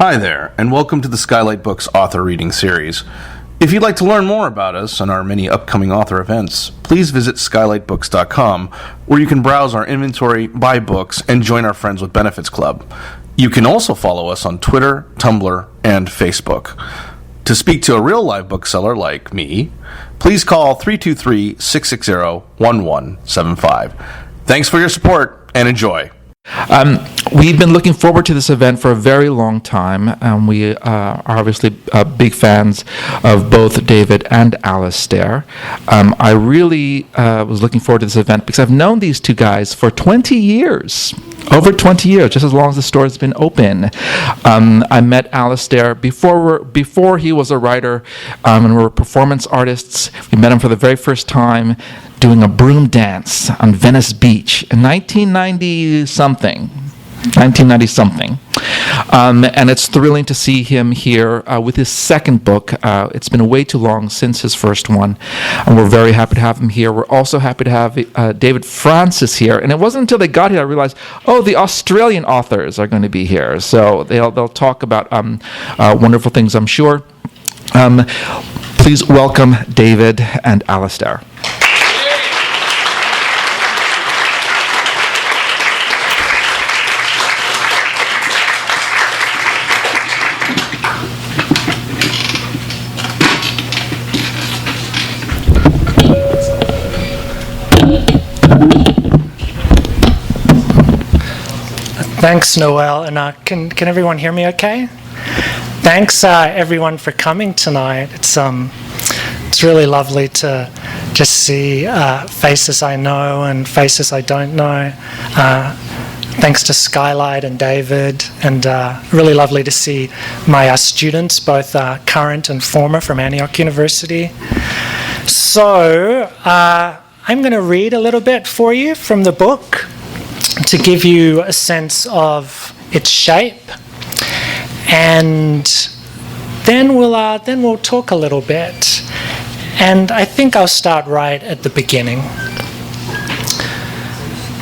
Hi there, and welcome to the Skylight Books author reading series. If you'd like to learn more about us and our many upcoming author events, please visit skylightbooks.com, where you can browse our inventory, buy books, and join our Friends with Benefits Club. You can also follow us on Twitter, Tumblr, and Facebook. To speak to a real live bookseller like me, please call 323-660-1175. Thanks for your support, and enjoy. We've been looking forward to this event for a very long time. We are obviously big fans of both David and Alistair. I really was looking forward to this event because I've known these two guys for 20 years. Over 20 years, just as long as the store has been open. I met Alistair before he was a writer, and we were performance artists. We met him for the very first time doing a broom dance on Venice Beach in 1990-something. And it's thrilling to see him here with his second book. It's been way too long since his first one, and we're very happy to have him here. We're also happy to have David Francis here. And it wasn't until they got here I realized, the Australian authors are going to be here. So they'll talk about wonderful things, I'm sure. Please welcome David and Alistair. Thanks, Noel, and can everyone hear me okay? Thanks, everyone, for coming tonight. It's really lovely to just see faces I know and faces I don't know. Thanks to Skylight and David, and really lovely to see my students, both current and former, from Antioch University. So, I'm going to read a little bit for you from the book to give you a sense of its shape, and then we'll talk a little bit. And I think I'll start right at the beginning.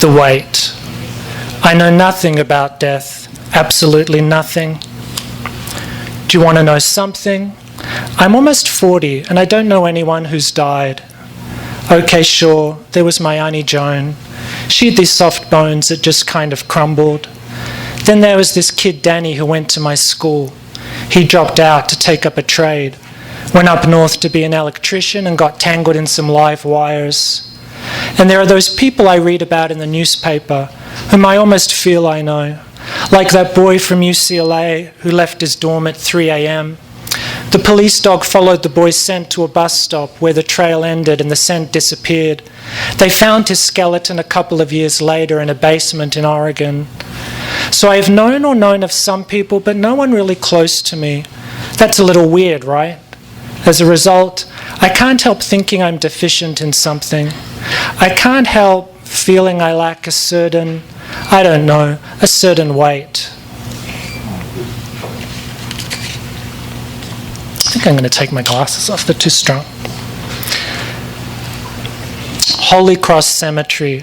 The weight. I know nothing about death, absolutely nothing. Do you want to know something? I'm almost 40 and I don't know anyone who's died. Okay, sure, there was my Auntie Joan. She had these soft bones that just kind of crumbled. Then there was this kid Danny who went to my school. He dropped out to take up a trade, went up north to be an electrician and got tangled in some live wires. And there are those people I read about in the newspaper whom I almost feel I know, like that boy from UCLA who left his dorm at 3 a.m. The police dog followed the boy's scent to a bus stop where the trail ended and the scent disappeared. They found his skeleton a couple of years later in a basement in Oregon. So I have known of some people, but no one really close to me. That's a little weird, right? As a result, I can't help thinking I'm deficient in something. I can't help feeling I lack a certain weight. I think I'm going to take my glasses off, they're too strong. Holy Cross Cemetery.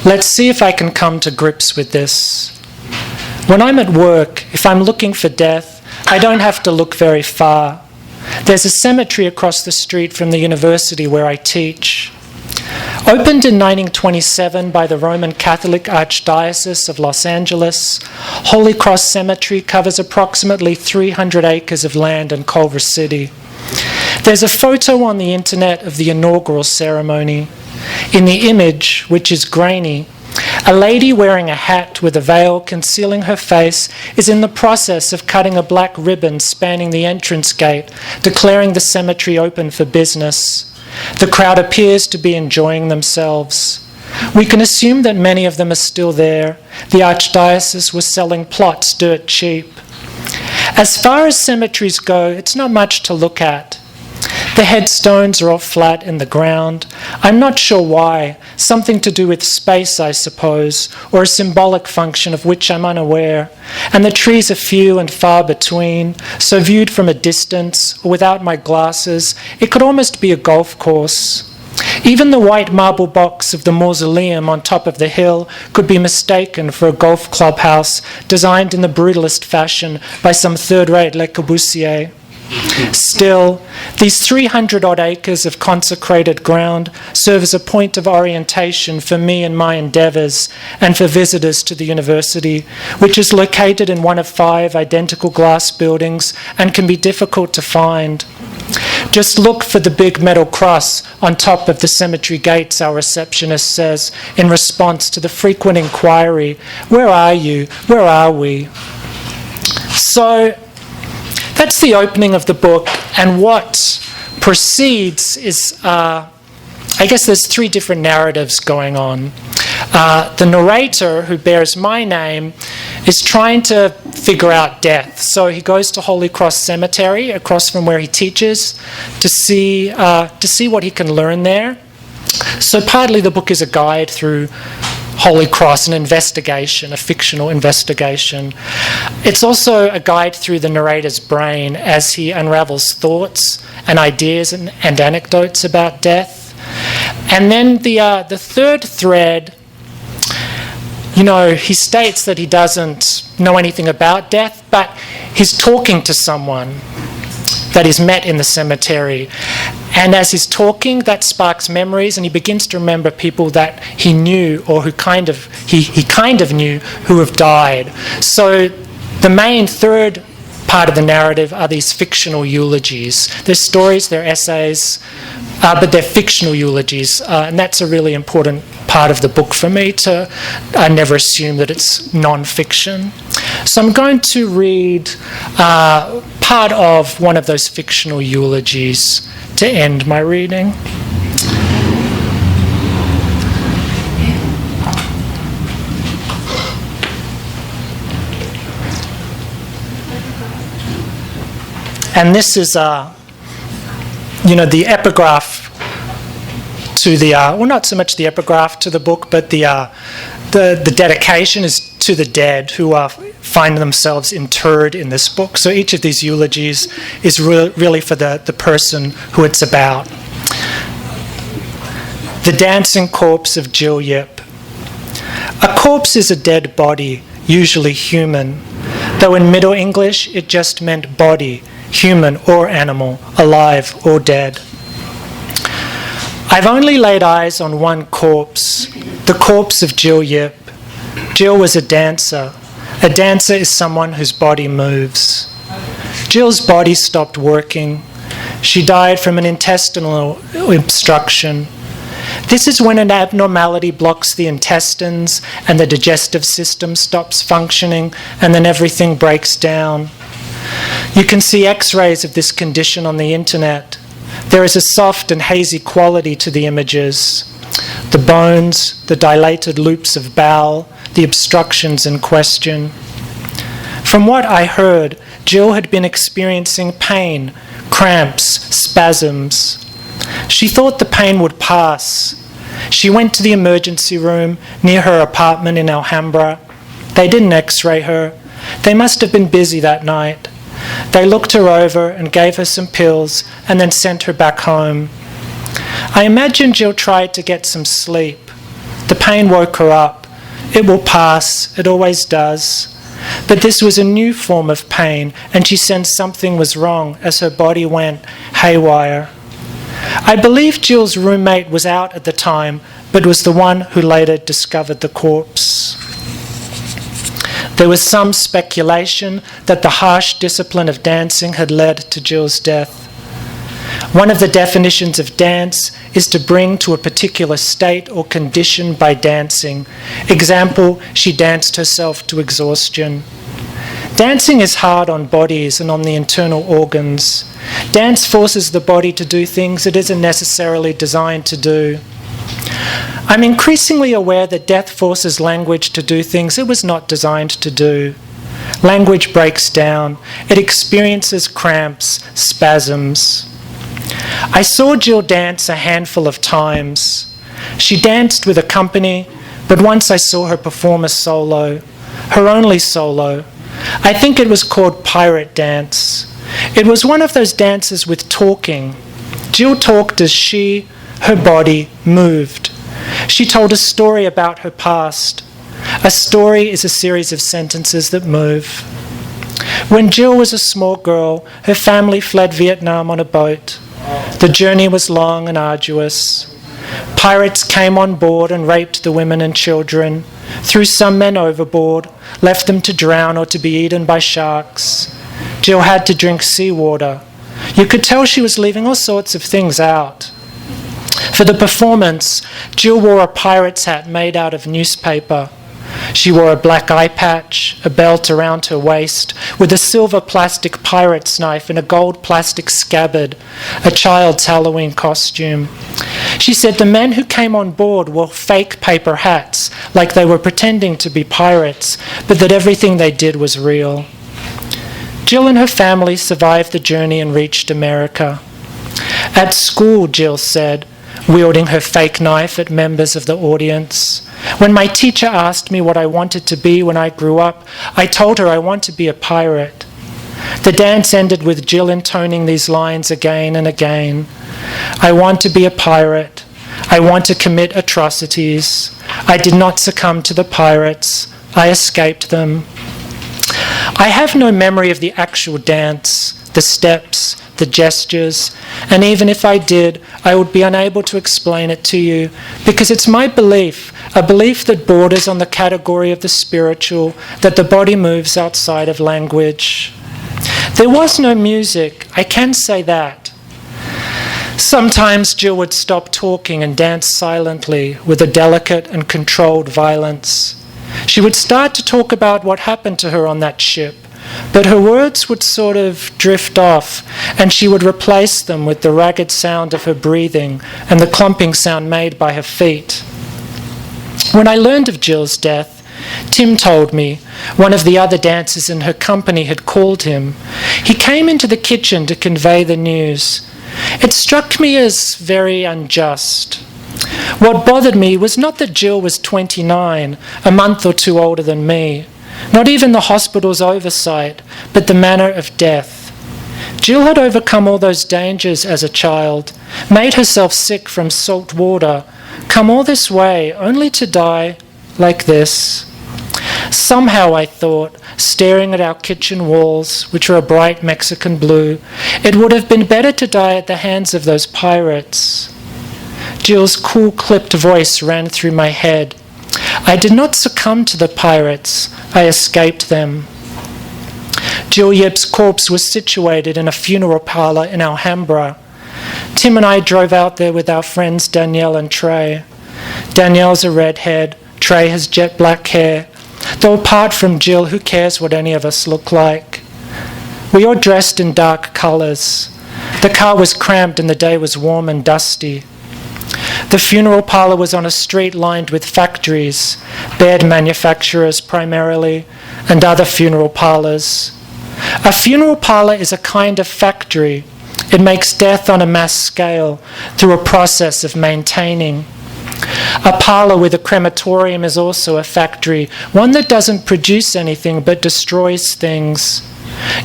Let's see if I can come to grips with this. When I'm at work, if I'm looking for death, I don't have to look very far. There's a cemetery across the street from the university where I teach. Opened in 1927 by the Roman Catholic Archdiocese of Los Angeles, Holy Cross Cemetery covers approximately 300 acres of land in Culver City. There's a photo on the internet of the inaugural ceremony. In the image, which is grainy, a lady wearing a hat with a veil concealing her face is in the process of cutting a black ribbon spanning the entrance gate, declaring the cemetery open for business. The crowd appears to be enjoying themselves. We can assume that many of them are still there. The Archdiocese was selling plots dirt cheap. As far as cemeteries go, it's not much to look at. The headstones are all flat in the ground. I'm not sure why. Something to do with space, I suppose, or a symbolic function of which I'm unaware. And the trees are few and far between, so viewed from a distance, or without my glasses, it could almost be a golf course. Even the white marble box of the mausoleum on top of the hill could be mistaken for a golf clubhouse designed in the brutalist fashion by some third-rate Le Corbusier. Still, these 300-odd acres of consecrated ground serve as a point of orientation for me and my endeavours and for visitors to the university, which is located in one of 5 identical glass buildings and can be difficult to find. Just look for the big metal cross on top of the cemetery gates, our receptionist says, in response to the frequent inquiry, "Where are you? Where are we?" So, that's the opening of the book, and what proceeds is, I guess there's 3 different narratives going on. The narrator, who bears my name, is trying to figure out death. So he goes to Holy Cross Cemetery, across from where he teaches, to see what he can learn there. So partly the book is a guide through Holy Cross, an investigation, a fictional investigation. It's also a guide through the narrator's brain as he unravels thoughts and ideas and anecdotes about death. And then the third thread, he states that he doesn't know anything about death, but he's talking to someone that he's met in the cemetery. And as he's talking, that sparks memories, and he begins to remember people that he knew or who he kind of knew who have died. So the main third part of the narrative are these fictional eulogies. They're stories, they're essays, but they're fictional eulogies, and that's a really important part of the book for me. I never assume that it's nonfiction. So I'm going to read part of one of those fictional eulogies to end my reading. And this is, the epigraph to the, not so much the epigraph to the book, but the dedication is to the dead who find themselves interred in this book. So each of these eulogies is really for the person who it's about. The dancing corpse of Jill Yip. A corpse is a dead body, usually human, though in Middle English it just meant body, human or animal, alive or dead. I've only laid eyes on one corpse, the corpse of Jill Yip. Jill was a dancer. A dancer is someone whose body moves. Jill's body stopped working. She died from an intestinal obstruction. This is when an abnormality blocks the intestines and the digestive system stops functioning, and then everything breaks down. You can see X-rays of this condition on the internet. There is a soft and hazy quality to the images. The bones, the dilated loops of bowel, the obstructions in question. From what I heard, Jill had been experiencing pain, cramps, spasms. She thought the pain would pass. She went to the emergency room near her apartment in Alhambra. They didn't X-ray her. They must have been busy that night. They looked her over and gave her some pills and then sent her back home. I imagine Jill tried to get some sleep. The pain woke her up. It will pass, it always does. But this was a new form of pain, and she sensed something was wrong as her body went haywire. I believe Jill's roommate was out at the time, but was the one who later discovered the corpse. There was some speculation that the harsh discipline of dancing had led to Jill's death. One of the definitions of dance is to bring to a particular state or condition by dancing. Example, she danced herself to exhaustion. Dancing is hard on bodies and on the internal organs. Dance forces the body to do things it isn't necessarily designed to do. I'm increasingly aware that death forces language to do things it was not designed to do. Language breaks down. It experiences cramps, spasms. I saw Jill dance a handful of times. She danced with a company, but once I saw her perform a solo, her only solo. I think it was called Pirate Dance. It was one of those dances with talking. Jill talked as she, her body moved. She told a story about her past. A story is a series of sentences that move. When Jill was a small girl, her family fled Vietnam on a boat. The journey was long and arduous. Pirates came on board and raped the women and children, threw some men overboard, left them to drown or to be eaten by sharks. Jill had to drink seawater. You could tell she was leaving all sorts of things out. For the performance, Jill wore a pirate's hat made out of newspaper. She wore a black eye patch, a belt around her waist, with a silver plastic pirate's knife in a gold plastic scabbard, a child's Halloween costume. She said the men who came on board wore fake paper hats, like they were pretending to be pirates, but that everything they did was real. Jill and her family survived the journey and reached America. At school, Jill said, wielding her fake knife at members of the audience, when my teacher asked me what I wanted to be when I grew up, I told her I want to be a pirate. The dance ended with Jill intoning these lines again and again. I want to be a pirate. I want to commit atrocities. I did not succumb to the pirates. I escaped them. I have no memory of the actual dance, the steps, the gestures, and even if I did, I would be unable to explain it to you because it's my belief, a belief that borders on the category of the spiritual, that the body moves outside of language. There was no music, I can say that. Sometimes Jill would stop talking and dance silently with a delicate and controlled violence. She would start to talk about what happened to her on that ship, but her words would sort of drift off, and she would replace them with the ragged sound of her breathing and the clumping sound made by her feet. When I learned of Jill's death, Tim told me one of the other dancers in her company had called him. He came into the kitchen to convey the news. It struck me as very unjust. What bothered me was not that Jill was 29, a month or two older than me, not even the hospital's oversight, but the manner of death. Jill had overcome all those dangers as a child, made herself sick from salt water, come all this way only to die like this. Somehow, I thought, staring at our kitchen walls, which are a bright Mexican blue, it would have been better to die at the hands of those pirates. Jill's cool, clipped voice ran through my head. I did not succumb to the pirates. I escaped them. Jill Yip's corpse was situated in a funeral parlour in Alhambra. Tim and I drove out there with our friends Danielle and Trey. Danielle's a redhead. Trey has jet black hair. Though apart from Jill, who cares what any of us look like? We all dressed in dark colours. The car was cramped and the day was warm and dusty. The funeral parlour was on a street lined with factories, bed manufacturers primarily, and other funeral parlours. A funeral parlour is a kind of factory. It makes death on a mass scale through a process of maintaining. A parlour with a crematorium is also a factory, one that doesn't produce anything but destroys things.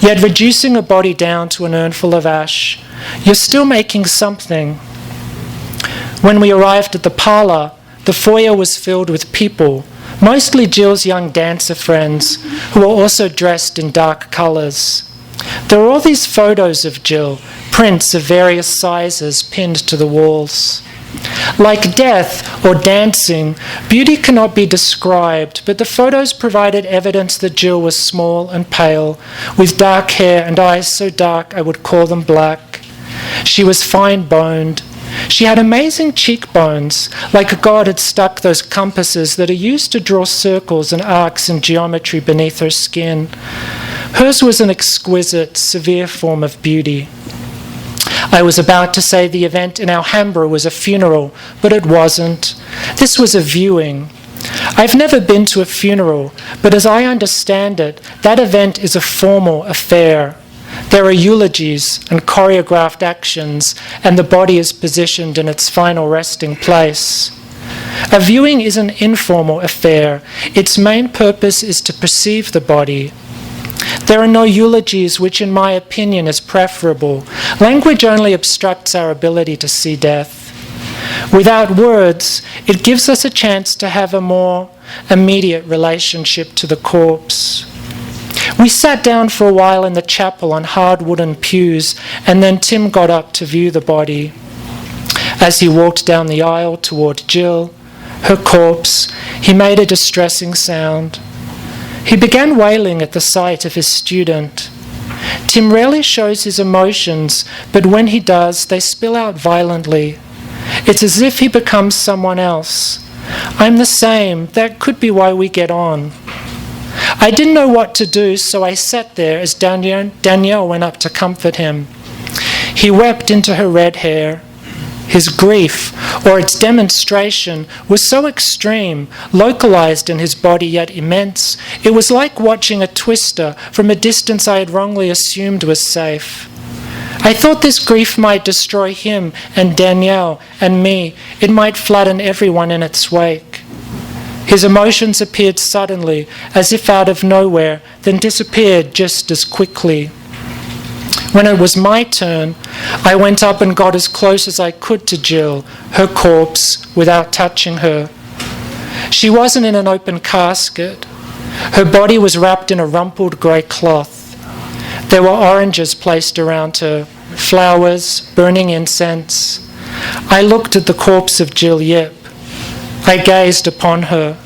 Yet reducing a body down to an urn full of ash, you're still making something. When we arrived at the parlour, the foyer was filled with people, mostly Jill's young dancer friends, who were also dressed in dark colours. There were all these photos of Jill, prints of various sizes pinned to the walls. Like death or dancing, beauty cannot be described, but the photos provided evidence that Jill was small and pale, with dark hair and eyes so dark I would call them black. She was fine-boned. She had amazing cheekbones, like God had stuck those compasses that are used to draw circles and arcs in geometry beneath her skin. Hers was an exquisite, severe form of beauty. I was about to say the event in Alhambra was a funeral, but it wasn't. This was a viewing. I've never been to a funeral, but as I understand it, that event is a formal affair. There are eulogies and choreographed actions, and the body is positioned in its final resting place. A viewing is an informal affair. Its main purpose is to perceive the body. There are no eulogies, which in my opinion is preferable. Language only obstructs our ability to see death. Without words, it gives us a chance to have a more immediate relationship to the corpse. We sat down for a while in the chapel on hard wooden pews, and then Tim got up to view the body. As he walked down the aisle toward Jill, her corpse, he made a distressing sound. He began wailing at the sight of his student. Tim rarely shows his emotions, but when he does, they spill out violently. It's as if he becomes someone else. I'm the same. That could be why we get on. I didn't know what to do, so I sat there as Danielle went up to comfort him. He wept into her red hair. His grief, or its demonstration, was so extreme, localized in his body yet immense, it was like watching a twister from a distance I had wrongly assumed was safe. I thought this grief might destroy him and Danielle and me. It might flatten everyone in its wake. His emotions appeared suddenly, as if out of nowhere, then disappeared just as quickly. When it was my turn, I went up and got as close as I could to Jill, her corpse, without touching her. She wasn't in an open casket. Her body was wrapped in a rumpled grey cloth. There were oranges placed around her, flowers, burning incense. I looked at the corpse of Jill Yip. I gazed upon her.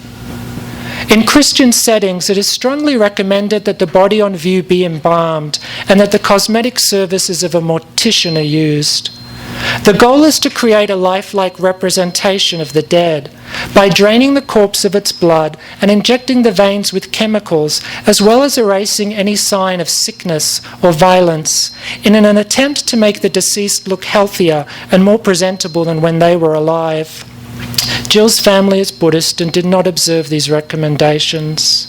In Christian settings, it is strongly recommended that the body on view be embalmed and that the cosmetic services of a mortician are used. The goal is to create a lifelike representation of the dead by draining the corpse of its blood and injecting the veins with chemicals, as well as erasing any sign of sickness or violence, in an attempt to make the deceased look healthier and more presentable than when they were alive. Jill's family is Buddhist and did not observe these recommendations.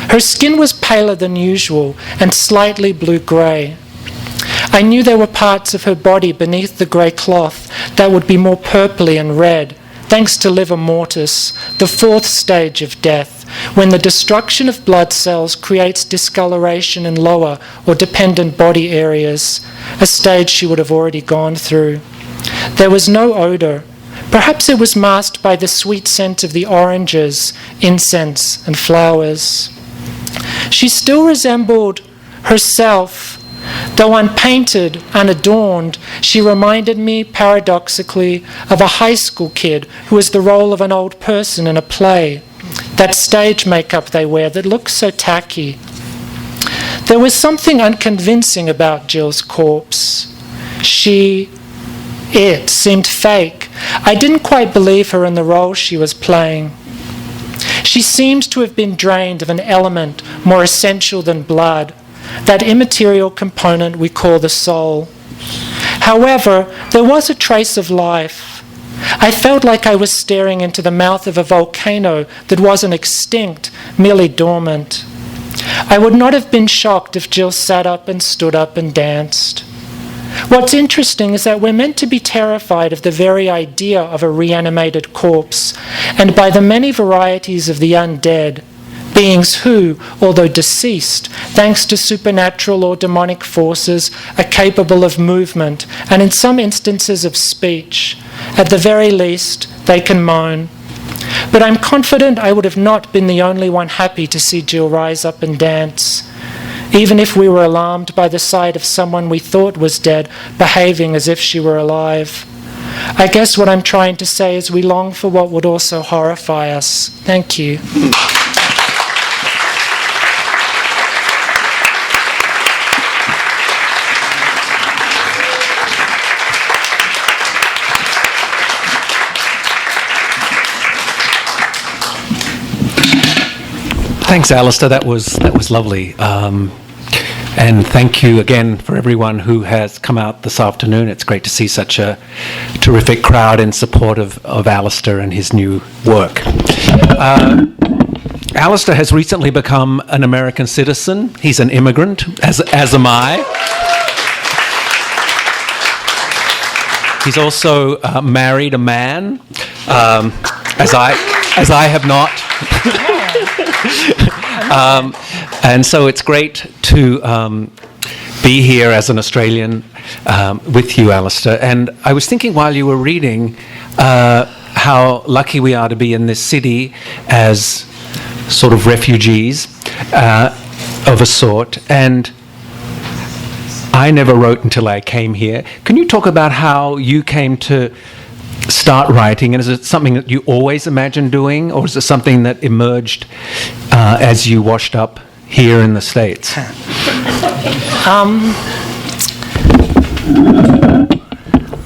Her skin was paler than usual and slightly blue-grey. I knew there were parts of her body beneath the grey cloth that would be more purply and red, thanks to livor mortis, the fourth stage of death, when the destruction of blood cells creates discoloration in lower or dependent body areas, a stage she would have already gone through. There was no odour. Perhaps it was masked by the sweet scent of the oranges, incense, and flowers. She still resembled herself. Though unpainted, unadorned, she reminded me, paradoxically, of a high school kid who is the role of an old person in a play. That stage makeup they wear that looks so tacky. There was something unconvincing about Jill's corpse. It seemed fake. I didn't quite believe her in the role she was playing. She seemed to have been drained of an element more essential than blood, that immaterial component we call the soul. However, there was a trace of life. I felt like I was staring into the mouth of a volcano that wasn't extinct, merely dormant. I would not have been shocked if Jill sat up and stood up and danced. What's interesting is that we're meant to be terrified of the very idea of a reanimated corpse, and by the many varieties of the undead, beings who, although deceased, thanks to supernatural or demonic forces, are capable of movement, and in some instances of speech. At the very least, they can moan. But I'm confident I would have not been the only one happy to see Jill rise up and dance, even if we were alarmed by the sight of someone we thought was dead behaving as if she were alive. I guess what I'm trying to say is we long for what would also horrify us. Thank you. Thanks, Alistair. That was lovely. And thank you again for everyone who has come out this afternoon. It's great to see such a terrific crowd in support of Alistair and his new work. Alistair has recently become an American citizen. He's an immigrant, as am I. He's also married a man, as I have not. And so it's great to be here as an Australian with you, Alistair. And I was thinking while you were reading, how lucky we are to be in this city as sort of refugees of a sort. And I never wrote until I came here. Can you talk about how you came to start writing? And is it something that you always imagined doing, or is it something that emerged as you washed up here in the States? Let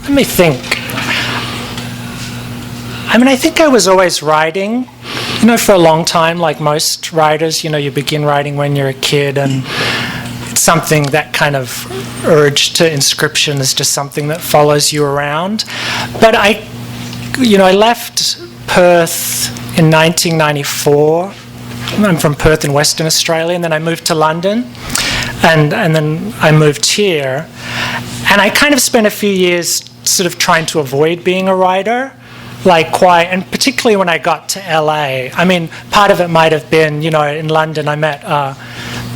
me think. I mean, I think I was always writing, for a long time, like most writers. You begin writing when you're a kid, and it's something that kind of urge to inscription is just something that follows you around. But I left Perth in 1994. I'm from Perth in Western Australia, and then I moved to London, and then I moved here. And I kind of spent a few years sort of trying to avoid being a writer, and particularly when I got to LA. I mean, part of it might have been, in London I met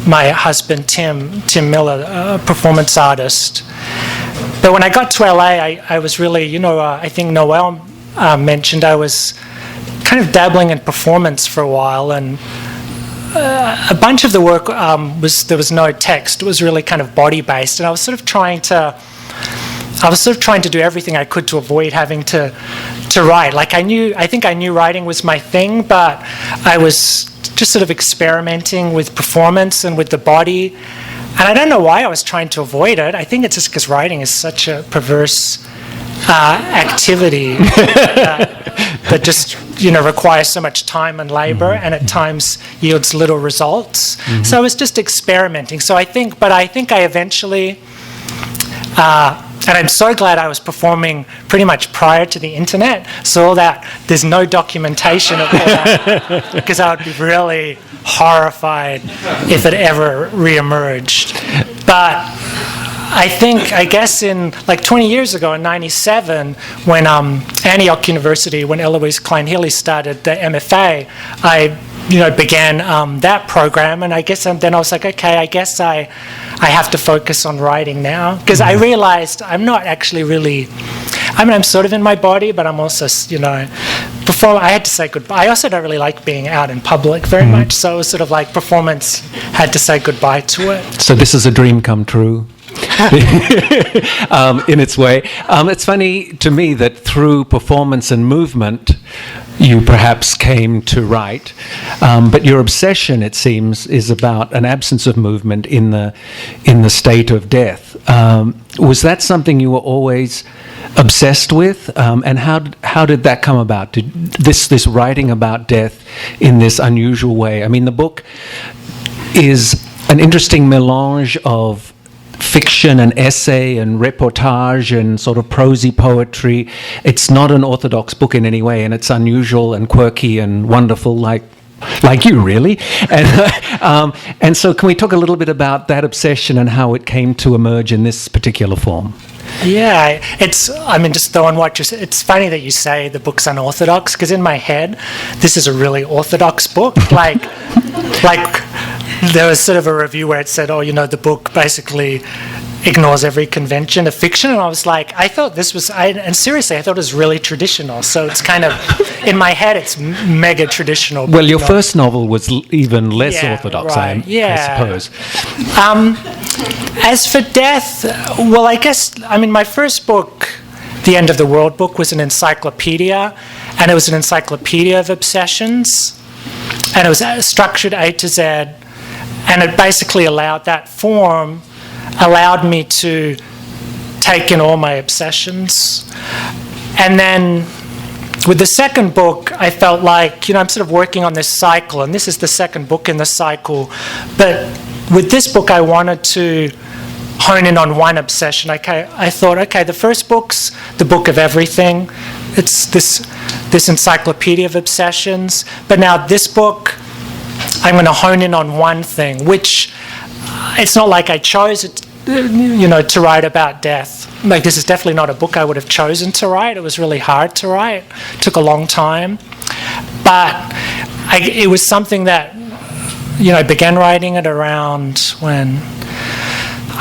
my husband Tim Miller, a performance artist. But when I got to LA, I was really, I think Noel mentioned I was kind of dabbling in performance for a while, and a bunch of the work there was no text. It was really kind of body based, and I was sort of trying to do everything I could to avoid having to write. I think I knew writing was my thing, but I was just sort of experimenting with performance and with the body, and I don't know why I was trying to avoid it. I think it's just because writing is such a perverse activity that just requires so much time and labor, and at times yields little results. So I was just experimenting. So I think I eventually, and I'm so glad I was performing pretty much prior to the internet, so all that there's no documentation of all that, because I would be really horrified if it ever reemerged. But I guess in 20 years ago, in 97, when Antioch University, when Eloise Klein-Healy started the MFA, I began that program, and I guess then I was like, okay, I guess I have to focus on writing now, because I realized I'm not actually really, I'm sort of in my body, but I'm also, before I had to say goodbye. I also don't really like being out in public very much, so it was sort of like performance had to say goodbye to it. So this is a dream come true. In its way. It's funny to me that through performance and movement you perhaps came to write, but your obsession, it seems, is about an absence of movement in the state of death. Was that something you were always obsessed with, and how did that come about? Did this writing about death in this unusual way? I mean, the book is an interesting melange of fiction and essay and reportage and sort of prosy poetry. It's not an orthodox book in any way, and it's unusual and quirky and wonderful, like you, really. And so can we talk a little bit about that obsession and how it came to emerge in this particular form? Yeah, just throwing what you say. It's funny that you say the book's unorthodox, because in my head, this is a really orthodox book. Like there was sort of a review where it said, the book basically ignores every convention of fiction, and I was like, I thought this was, and seriously, I thought it was really traditional. So it's kind of, in my head, it's mega traditional. Well, your first novel was even less orthodox, right. I suppose. As for death, well, my first book, The End of the World book, was an encyclopedia, and it was an encyclopedia of obsessions, and it was structured A to Z, and it basically allowed me to take in all my obsessions. And then with the second book, I felt like, I'm sort of working on this cycle, and this is the second book in the cycle. But with this book, I wanted to hone in on one obsession. I thought, the first book's the book of everything. It's this encyclopedia of obsessions. But now this book, I'm going to hone in on one thing, which it's not like I chose it, to write about death. Like, this is definitely not a book I would have chosen to write. It was really hard to write. It took a long time. But it was something that, I began writing it around when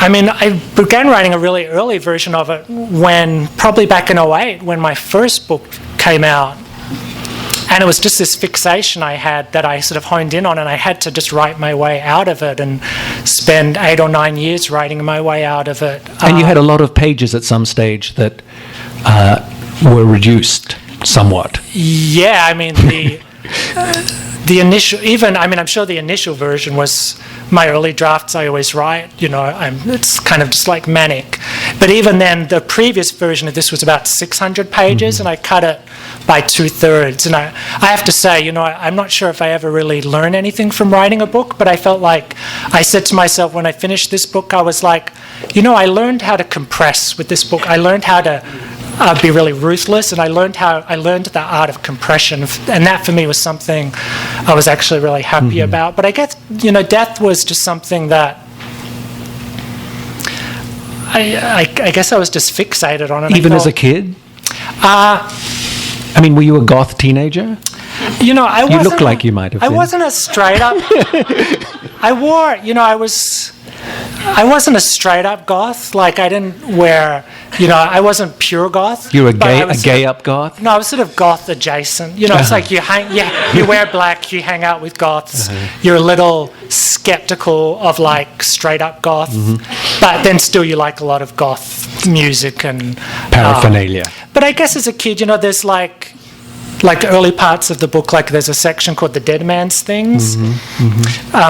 I mean, I began writing a really early version of it probably back in '08, when my first book came out. And it was just this fixation I had that I sort of honed in on, and I had to just write my way out of it and spend 8 or 9 years writing my way out of it. And you had a lot of pages at some stage that were reduced somewhat. Yeah, I mean, the initial, I'm sure the initial version was my early drafts I always write, it's kind of just like manic. But even then, the previous version of this was about 600 pages, and I cut it by 2/3. And I have to say, I'm not sure if I ever really learned anything from writing a book, but I felt like I said to myself when I finished this book, I was like, I learned how to compress with this book. I learned how to be really ruthless, and I learned the art of compression, and that for me was something I was actually really happy about. But I guess death was just something that I guess I was just fixated on it. Even as a kid? Were you a goth teenager? You look like you might have been. I wasn't a straight up. I wasn't a straight up goth. Like, I didn't wear, I wasn't pure goth. You were a gay up goth? No, I was sort of goth adjacent. It's like you wear black, you hang out with goths. You're a little skeptical of like straight up goth, but then still you like a lot of goth music and paraphernalia. But I guess as a kid, there's like early parts of the book, like there's a section called The Dead Man's Things,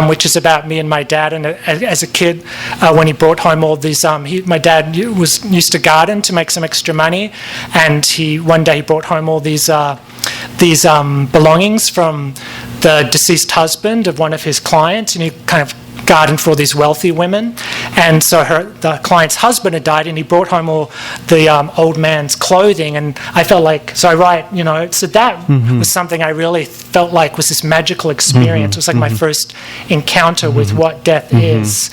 which is about me and my dad. And as a kid, when he brought home all these, my dad used to garden to make some extra money, and one day he brought home all these belongings from the deceased husband of one of his clients, and he kind of gardened for all these wealthy women, and so the client's husband had died, and he brought home all the old man's clothing, and I felt like, so I write, so that was something I really felt like was this magical experience. It was like my first encounter with what death is.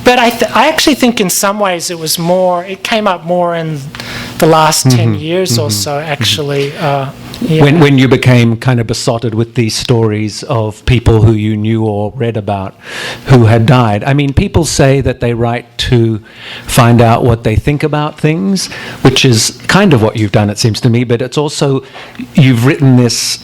But I actually think in some ways it came up more in the last 10 years or so, actually. When you became kind of besotted with these stories of people who you knew or read about who had died. People say that they write to find out what they think about things, which is kind of what you've done, it seems to me, but it's also, you've written this,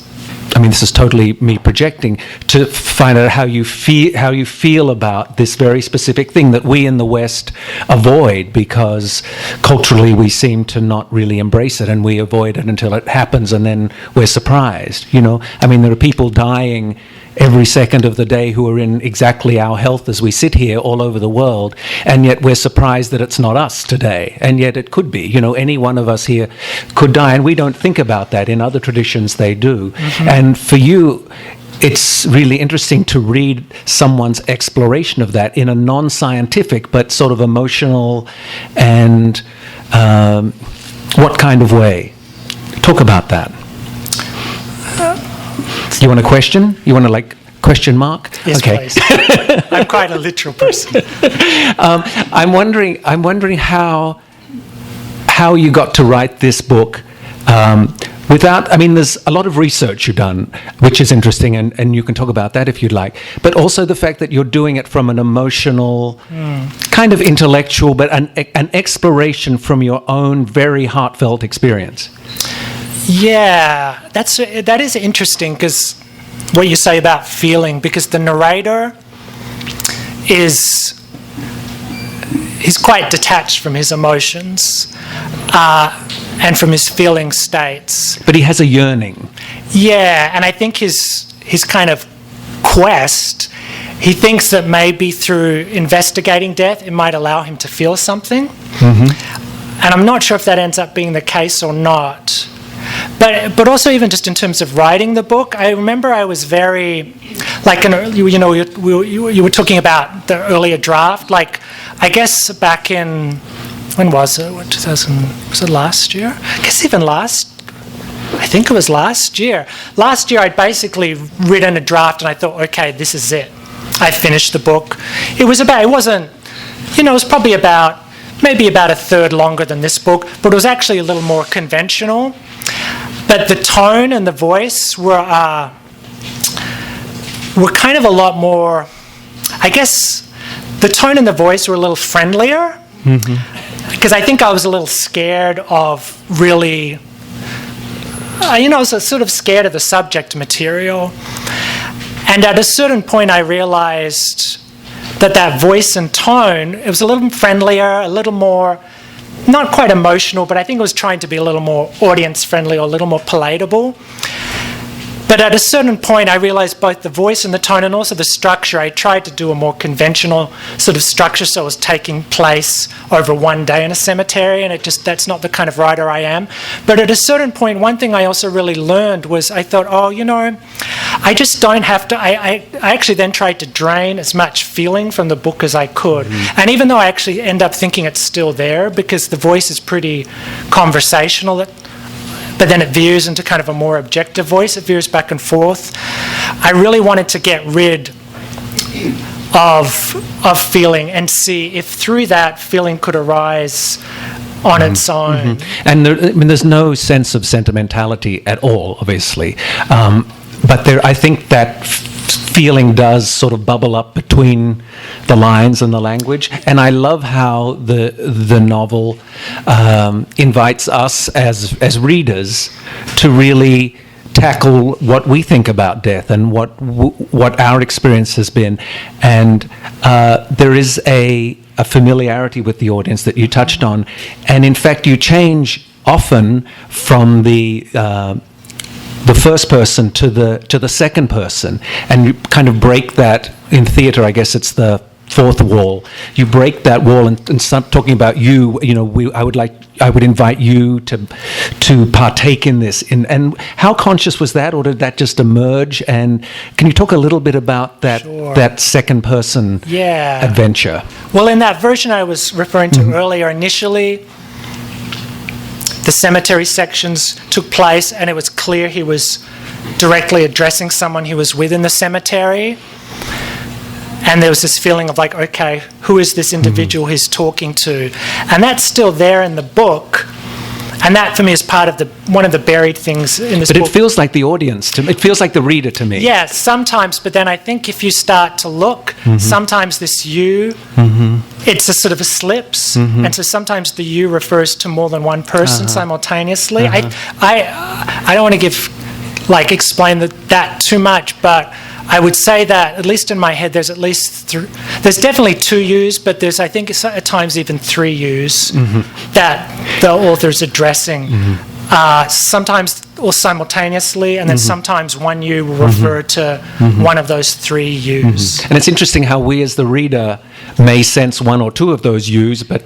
this is totally me projecting, to find out how you feel about this very specific thing that we in the West avoid because culturally we seem to not really embrace it, and we avoid it until it happens, and then we're surprised. There are people dying every second of the day who are in exactly our health as we sit here all over the world, and yet we're surprised that it's not us today, and yet it could be. Any one of us here could die, and we don't think about that. In other traditions they do. And for you, it's really interesting to read someone's exploration of that in a non-scientific but sort of emotional and what kind of way? Talk about that. You want a question? You want to question mark? Yes, okay. Please. I'm quite a literal person. I'm wondering how you got to write this book without. There's a lot of research you've done, which is interesting, and you can talk about that if you'd like. But also the fact that you're doing it from an emotional, kind of intellectual, but an exploration from your own very heartfelt experience. Yeah, that is interesting, because what you say about feeling, because the narrator he's quite detached from his emotions and from his feeling states. But he has a yearning. Yeah, and I think his kind of quest, he thinks that maybe through investigating death, it might allow him to feel something. And I'm not sure if that ends up being the case or not. But also even just in terms of writing the book, I remember I was very, you were talking about the earlier draft. Like, I guess back in, when was it? Was it last year? I guess I think it was last year. Last year I'd basically written a draft and I thought, okay, this is it. I finished the book. It was probably maybe about a third longer than this book, but it was actually a little more conventional. But the tone and the voice were kind of a lot more I guess the tone and the voice were a little friendlier, because I think I was a little scared of really, I was sort of scared of the subject material. And at a certain point I realized that voice and tone, it was a little friendlier, a little more, not quite emotional, but I think it was trying to be a little more audience friendly or a little more palatable. But at a certain point, I realized both the voice and the tone and also the structure, I tried to do a more conventional sort of structure, so it was taking place over one day in a cemetery, and that's not the kind of writer I am. But at a certain point, one thing I also really learned was I thought, I just don't have to, I actually then tried to drain as much feeling from the book as I could. And even though I actually end up thinking it's still there, because the voice is pretty conversational, but then it veers into kind of a more objective voice. It veers back and forth. I really wanted to get rid of feeling and see if through that feeling could arise on its own. And there's no sense of sentimentality at all, obviously. But I think that feeling does sort of bubble up between the lines and the language, and I love how the novel invites us as readers to really tackle what we think about death and what our experience has been, and there is a familiarity with the audience that you touched on, and in fact you change often from the first person to the second person, and you kind of break that in theatre. I guess it's the fourth wall. You break that wall and start talking about you. I would invite you to partake in this. And how conscious was that, or did that just emerge? And can you talk a little bit about that that second person adventure? Well, in that version I was referring to earlier, initially, the cemetery sections took place, and it was clear he was directly addressing someone he was with in the cemetery. And there was this feeling of okay, who is this individual he's talking to? And that's still there in the book. And that, for me, is part of one of the buried things in this book. But it feels like the audience, it feels like the reader to me. Yeah, sometimes. But then I think if you start to look, sometimes this you, it's a sort of a slips. And so sometimes the you refers to more than one person simultaneously. I don't want to explain that too much, but I would say that, at least in my head, there's at least there's definitely two yous, but there's, I think, at times even three yous that the author's addressing. Sometimes or simultaneously, and then sometimes one you will refer to one of those three yous. And it's interesting how we as the reader may sense one or two of those yous, but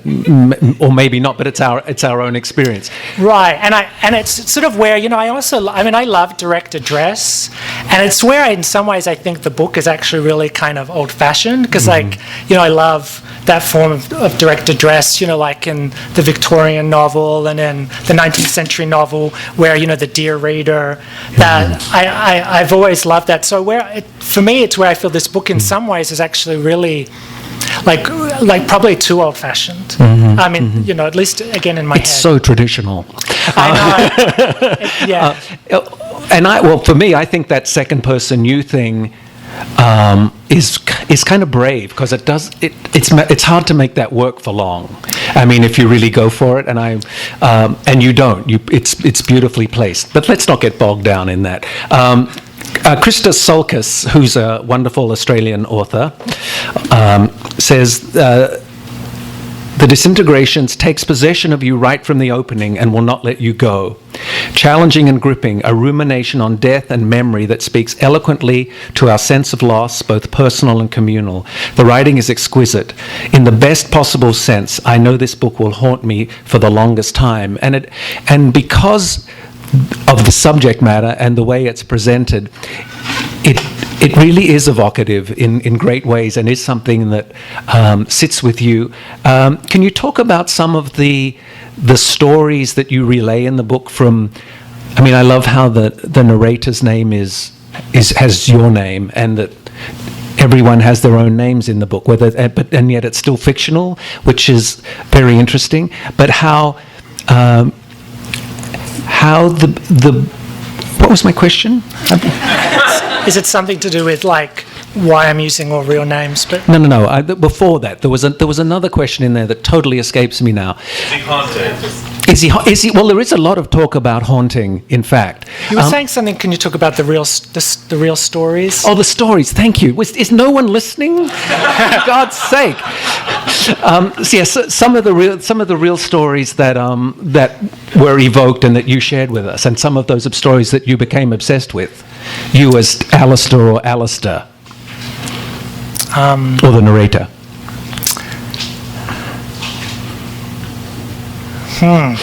or maybe not, but it's our own experience. Right, and it's sort of where, I love direct address, and it's where in some ways I think the book is actually really kind of old-fashioned, because I love that form of direct address, like in the Victorian novel and in the 19th century novel, where, the dear reader, that I've always loved that. So for me, it's where I feel this book in some ways is actually really like probably too old-fashioned. I mean, at least again in my head. It's so traditional. I know. And for me, I think that second person you thing is kind of brave, because it's hard to make that work for long. I mean, if you really go for it, and you don't, it's beautifully placed. But let's not get bogged down in that. Krista Sulkis, who's a wonderful Australian author, says, the Disintegrations takes possession of you right from the opening and will not let you go. Challenging and gripping, a rumination on death and memory that speaks eloquently to our sense of loss, both personal and communal. The writing is exquisite. In the best possible sense, I know this book will haunt me for the longest time. And because of the subject matter and the way it's presented, it really is evocative in great ways, and is something that sits with you. Can you talk about some of the stories that you relay in the book from? I mean, I love how the narrator's name has your name, and that everyone has their own names in the book, and yet it's still fictional, which is very interesting. But how the what was my question? Is it something to do with why I'm using all real names, but No. Before that, there was another question in there that totally escapes me now. Is he haunted? Is he? Well, there is a lot of talk about haunting. In fact, you were saying something. Can you talk about the real stories? Oh, the stories. Thank you. Is no one listening? For God's sake. Some of the real stories that were evoked and that you shared with us, and some of those stories that you became obsessed with, you as Alistair or Alistair, or the narrator. No,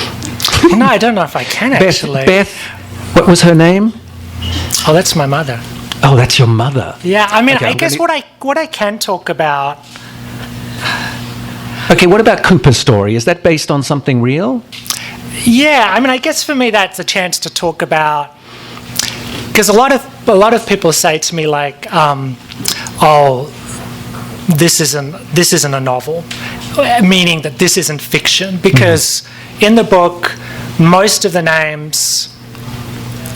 I don't know if I can actually. Beth, what was her name? Oh, that's my mother. Oh, that's your mother. Yeah, I mean, Okay, I guess what I can talk about. Okay, what about Cooper's story? Is that based on something real? Yeah, I mean, I guess for me that's a chance to talk about, because a lot of people say to me like, "Oh, this isn't a novel," meaning that this isn't fiction, because in the book, most of the names,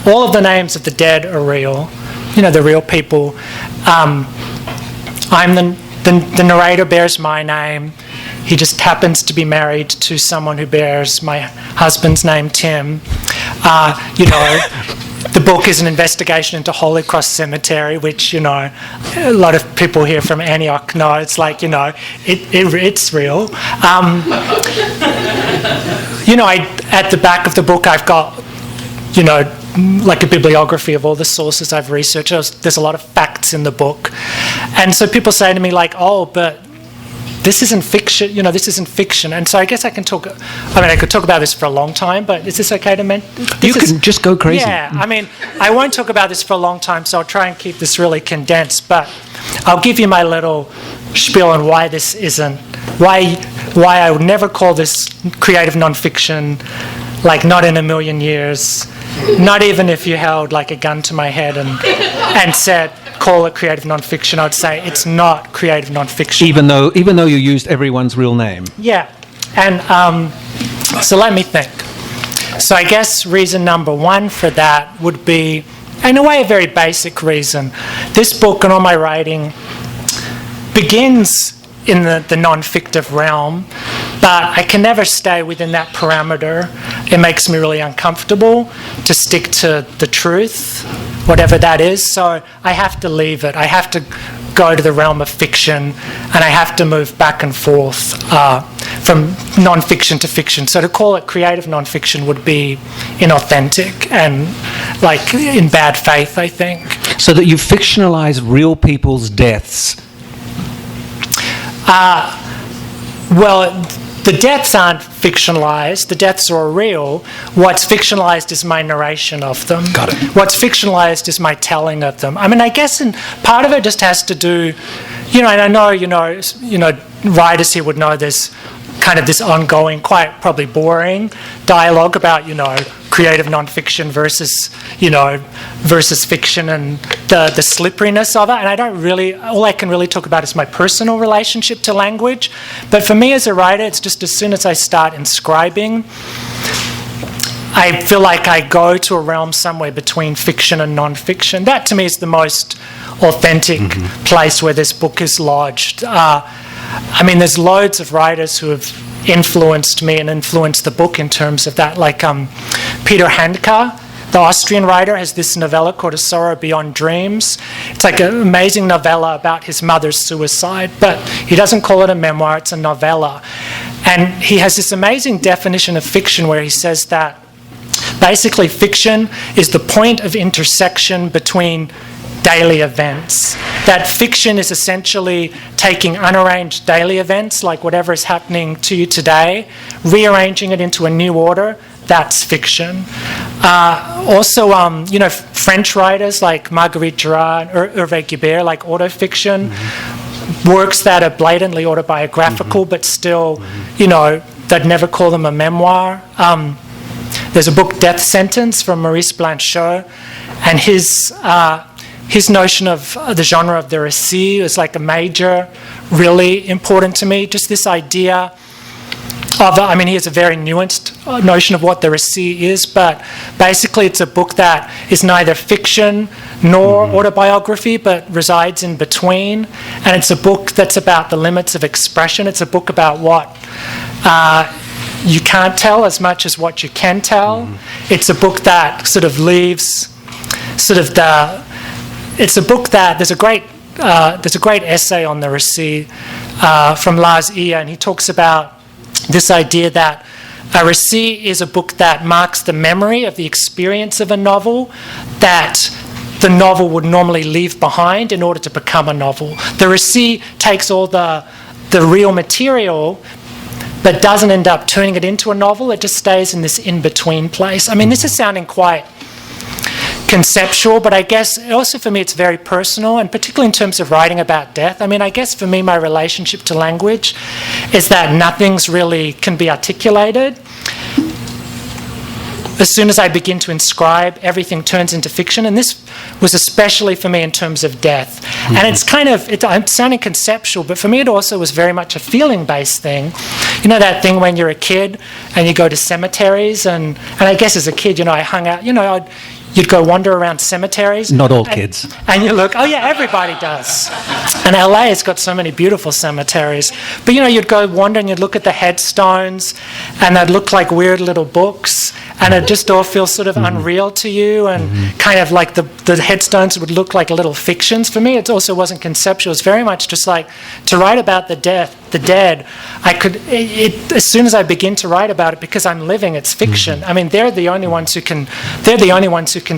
all of the names of the dead are real. You know, the real people. I'm the narrator bears my name. He just happens to be married to someone who bears my husband's name, Tim. The book is an investigation into Holy Cross Cemetery, which, a lot of people here from Antioch know. It's like, it's real. At the back of the book, I've got, like a bibliography of all the sources I've researched. There's a lot of facts in the book. And so people say to me like, oh, but this isn't fiction, this isn't fiction. And so I guess I could talk about this for a long time, but is this okay to mention? You can just go crazy. Yeah, I mean, I won't talk about this for a long time, so I'll try and keep this really condensed, but I'll give you my little spiel on why this isn't, why I would never call this creative nonfiction, like not in a million years, not even if you held like a gun to my head and said, call it creative nonfiction, I'd say it's not creative nonfiction. Even though you used everyone's real name. Yeah, and so let me think. So I guess reason number one for that would be, in a way, a very basic reason. This book and all my writing begins in the non-fictive realm, but I can never stay within that parameter. It makes me really uncomfortable to stick to the truth, whatever that is. So I have to leave it. I have to go to the realm of fiction, and I have to move back and forth from non-fiction to fiction. So to call it creative non-fiction would be inauthentic and like in bad faith, I think. So that you fictionalize real people's deaths. Well, the deaths aren't fictionalized. The deaths are real. What's fictionalized is my narration of them. Got it. What's fictionalized is my telling of them. I mean, I guess part of it just has to do, and I know, writers here would know there's kind of this ongoing, quite probably boring dialogue about, creative nonfiction versus fiction and the slipperiness of it. And all I can really talk about is my personal relationship to language. But for me as a writer, it's just as soon as I start inscribing, I feel like I go to a realm somewhere between fiction and nonfiction. That to me is the most authentic place where this book is lodged. There's loads of writers who have influenced me and influenced the book in terms of that. Like Peter Handke, the Austrian writer, has this novella called A Sorrow Beyond Dreams. It's like an amazing novella about his mother's suicide, but he doesn't call it a memoir, it's a novella. And he has this amazing definition of fiction where he says that basically fiction is the point of intersection between daily events. That fiction is essentially taking unarranged daily events, like whatever is happening to you today, rearranging it into a new order. That's fiction. Also, French writers like Marguerite Duras or Hervé Guibert, like autofiction, works that are blatantly autobiographical, but still, they'd never call them a memoir. There's a book, Death Sentence, from Maurice Blanchot, and his notion of the genre of the récit is like a major, really important to me. Just this idea he has a very nuanced notion of what the récit is, but basically it's a book that is neither fiction nor autobiography, but resides in between. And it's a book that's about the limits of expression. It's a book about what you can't tell as much as what you can tell. It's a book that sort of leaves it's a book that there's a great essay on the récit from Lars Iya, and he talks about this idea that a récit is a book that marks the memory of the experience of a novel that the novel would normally leave behind in order to become a novel. The récit takes all the real material but doesn't end up turning it into a novel. It just stays in this in-between place. I mean, this is sounding quite conceptual, but I guess also for me it's very personal, and particularly in terms of writing about death. I mean, I guess for me my relationship to language is that nothing's really can be articulated. As soon as I begin to inscribe, everything turns into fiction, and this was especially for me in terms of death. And it's kind of, I'm sounding conceptual, but for me it also was very much a feeling-based thing. You know that thing when you're a kid and you go to cemeteries, and I guess as a kid, I hung out, you'd go wander around cemeteries. Not all kids. And you look, oh yeah, everybody does. And LA has got so many beautiful cemeteries. But you'd go wander and you'd look at the headstones, and they'd look like weird little books, and it just all feels sort of unreal to you, and kind of like the headstones would look like little fictions. For me, it also wasn't conceptual. It's very much just like to write about the dead. I could, as soon as I begin to write about it, because I'm living, it's fiction. I mean, they're the only ones who can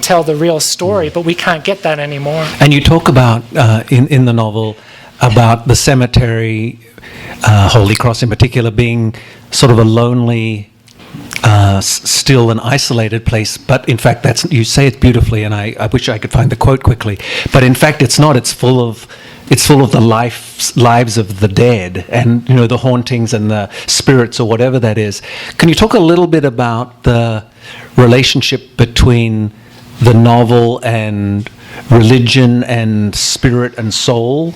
tell the real story, but we can't get that anymore. And you talk about, in the novel, about the cemetery, Holy Cross in particular, being sort of a lonely, still an isolated place, but in fact you say it beautifully, and I wish I could find the quote quickly, but in fact it's not. It's full of the lives of the dead, and the hauntings and the spirits or whatever that is. Can you talk a little bit about the relationship between the novel and religion and spirit and soul?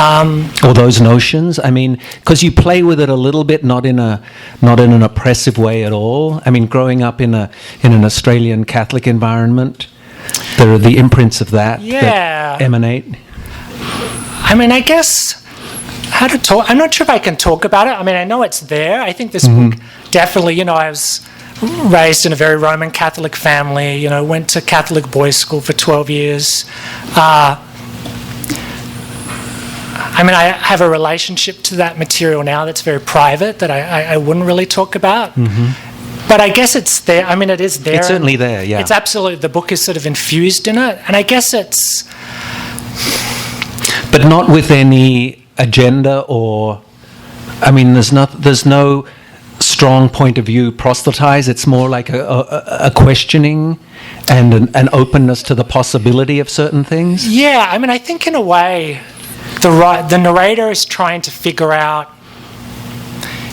Or those notions? I mean, because you play with it a little bit, not in an oppressive way at all. I mean, growing up in an Australian Catholic environment, there are the imprints of that that emanate. I mean, I guess how to talk. I'm not sure if I can talk about it. I mean, I know it's there. I think this book definitely. I was raised in a very Roman Catholic family. Went to Catholic boys' school for 12 years. I mean, I have a relationship to that material now that's very private, that I wouldn't really talk about. But I guess it's there. I mean, it is there. It's certainly there, yeah. It's absolutely, the book is sort of infused in it. And I guess it's... But not with any agenda or... I mean, there's no strong point of view proselytized. It's more like a questioning and an openness to the possibility of certain things. Yeah, I mean, I think in a way... The narrator is trying to figure out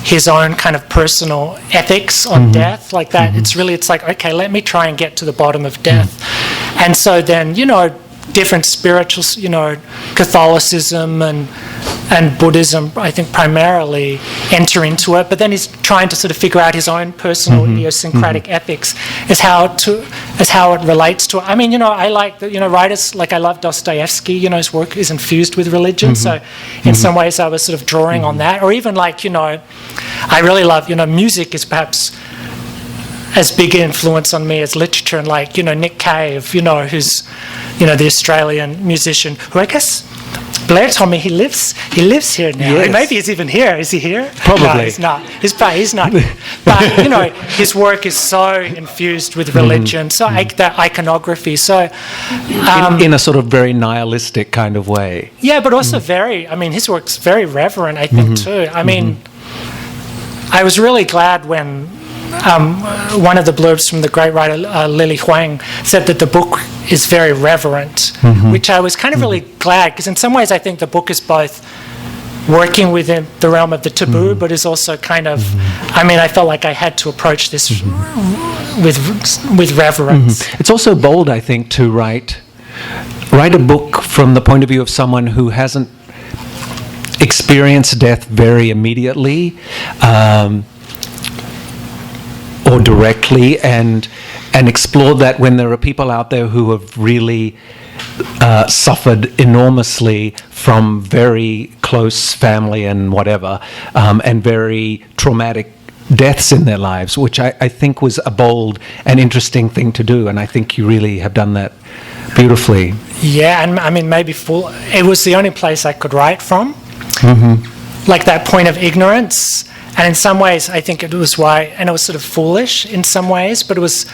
his own kind of personal ethics on death, like that. It's like, okay, let me try and get to the bottom of death. And so then, different spirituals, Catholicism and Buddhism, I think, primarily enter into it. But then he's trying to sort of figure out his own personal idiosyncratic ethics as how it relates to it. I mean, I like writers, like I love Dostoevsky. His work is infused with religion. So in some ways, I was sort of drawing on that. Or even like, I really love, music is perhaps as big an influence on me as literature, and like, Nick Cave, who's, the Australian musician, who I guess Blair told me he lives here now. Yes. Maybe he's even here. Is he here? Probably. No, he's not. He's not. But, his work is so infused with religion, so that iconography. So in a sort of very nihilistic kind of way. Yeah, but also his work's very reverent, I think, too. I mean, I was really glad when one of the blurbs from the great writer Lily Huang said that the book is very reverent, which I was kind of really glad, because in some ways I think the book is both working within the realm of the taboo, but is also kind of, I felt like I had to approach this with reverence. It's also bold, I think, to write a book from the point of view of someone who hasn't experience death very immediately or directly, and explore that when there are people out there who have really suffered enormously from very close family and whatever, and very traumatic deaths in their lives, which I think was a bold and interesting thing to do, and I think you really have done that beautifully. Yeah, and I mean, maybe it was the only place I could write from, like that point of ignorance. And in some ways, I think it was why, and it was sort of foolish in some ways, but it was,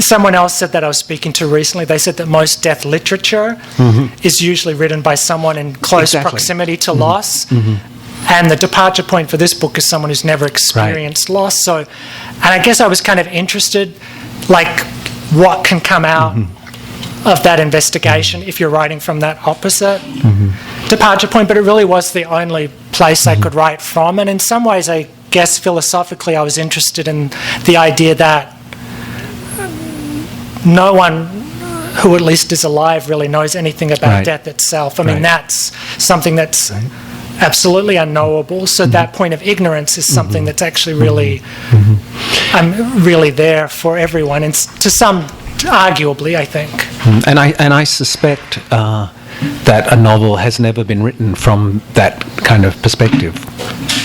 someone else said that I was speaking to recently, they said that most death literature is usually written by someone in close proximity to loss. And the departure point for this book is someone who's never experienced loss. So, and I guess I was kind of interested, like, what can come out of that investigation if you're writing from that opposite departure point, but it really was the only place I could write from. And in some ways, I guess philosophically, I was interested in the idea that no one who at least is alive really knows anything about death itself. I mean, that's something that's absolutely unknowable. So that point of ignorance is something that's actually really, really there for everyone, and to some, arguably, I think. And I suspect that a novel has never been written from that kind of perspective.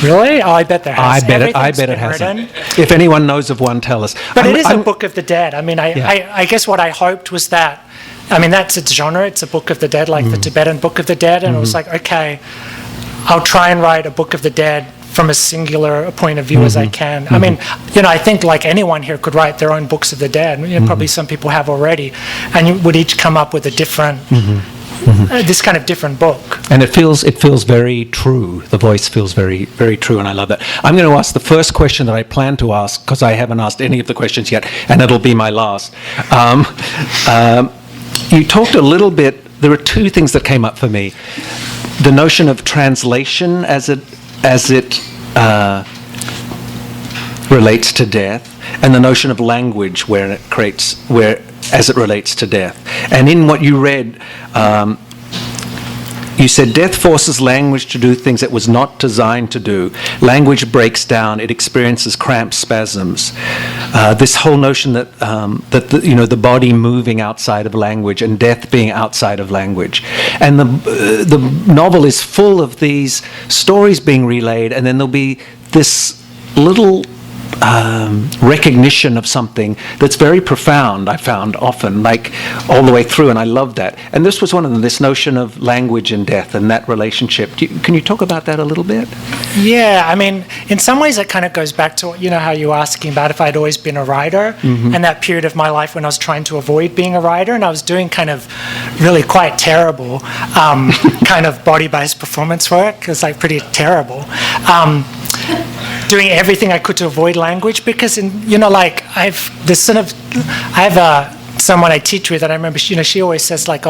Really? Oh, I bet there has. I bet it hasn't. If anyone knows of one, tell us. But it is a Book of the Dead. I mean, I guess what I hoped was that, I mean, that's its genre. It's a Book of the Dead, like the Tibetan Book of the Dead. And it was like, okay, I'll try and write a Book of the Dead from as singular a point of view as I can. I mean, I think like anyone here could write their own books of the dead. Probably some people have already. And you would each come up with a different, this kind of different book. And it feels very true. The voice feels very, very true, and I love that. I'm going to ask the first question that I plan to ask, because I haven't asked any of the questions yet, and it'll be my last. You talked a little bit, there are two things that came up for me. The notion of translation as it relates to death, and the notion of language as it relates to death. And in what you read, you said death forces language to do things it was not designed to do. Language breaks down; it experiences cramp spasms. This whole notion that the body moving outside of language and death being outside of language, and the novel is full of these stories being relayed, and then there'll be this little recognition of something that's very profound, I found often, like all the way through, and I love that. And this was one of them, this notion of language and death and that relationship. Can you talk about that a little bit? Yeah, I mean, in some ways it kind of goes back to, how you were asking about if I'd always been a writer, and that period of my life when I was trying to avoid being a writer, and I was doing kind of really quite terrible kind of body-based performance work. It was like pretty terrible. Doing everything I could to avoid language, because I have someone I teach with, and I remember she always says like,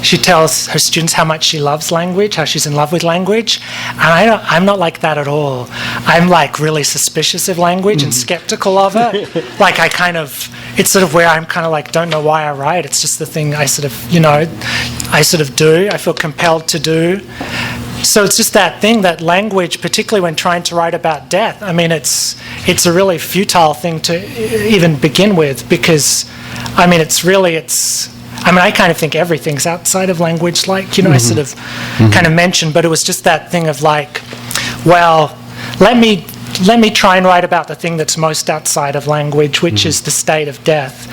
she tells her students how much she loves language, how she's in love with language, and I'm not like that at all. I'm like really suspicious of language and skeptical of it. Like it's sort of where I'm kind of like, don't know why I write. It's just the thing I sort of do. I feel compelled to do. So it's just that thing, that language, particularly when trying to write about death. I mean, it's a really futile thing to even begin with, because, I mean, I kind of think everything's outside of language, like, I sort of kind of mentioned, but it was just that thing of like, well, let me try and write about the thing that's most outside of language, which is the state of death,